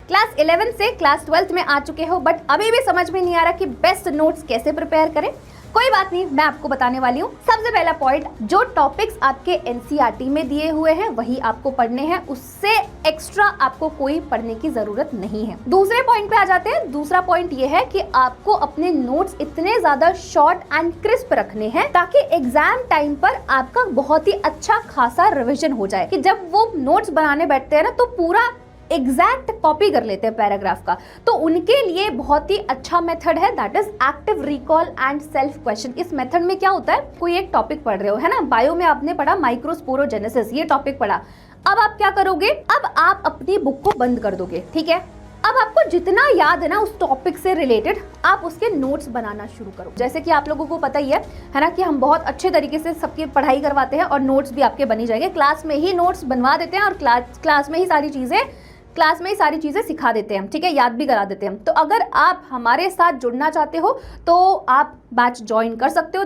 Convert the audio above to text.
Class 11 से class 12th में आ चुके हो बट अभी भी समझ में नहीं आ रहा कि बेस्ट नोट्स कैसे प्रिपेयर करें। कोई बात नहीं, मैं आपको बताने वाली हूँ। सबसे पहला पॉइंट, जो टॉपिक्स आपके एनसीईआरटी में दिए हुए हैं वही आपको पढ़ने हैं, उससे एक्स्ट्रा आपको कोई पढ़ने की जरूरत नहीं है। दूसरे पॉइंट पे आ जाते हैं। दूसरा पॉइंट ये है कि आपको अपने नोट्स इतने ज्यादा शॉर्ट एंड क्रिस्प रखने हैं ताकि एग्जाम टाइम पर आपका बहुत ही अच्छा खासा रिविजन हो जाए, कि जब वो नोट्स बनाने बैठते हैं ना तो पूरा एग्जैक्ट कॉपी कर लेते हैं पैराग्राफ का। तो उनके लिए बहुत ही अच्छा मेथड है, that is active recall and self question. इस मेथड में क्या होता है, कोई एक टॉपिक पढ़ रहे हो, है ना, बायो में आपने पढ़ा माइक्रोस्पोरोजेनेसिस, ये टॉपिक पढ़ा। अब आप क्या करोगे, अब आप अपनी बुक को बंद कर दोगे, ठीक है। अब आपको जितना याद है ना उस टॉपिक से रिलेटेड, आप उसके नोट्स बनाना शुरू करो। जैसे कि आप लोगों को पता ही है ना, कि हम बहुत अच्छे तरीके से सबकी पढ़ाई करवाते हैं और नोट्स भी आपके बनी जाएंगे। क्लास में ही नोट्स बनवा देते हैं और क्लास में ही सारी चीजें सिखा देते हैं, ठीक है, याद भी करा देते हैं। तो अगर आप हमारे साथ जुड़ना चाहते हो तो आप बैच ज्वाइन कर सकते हो।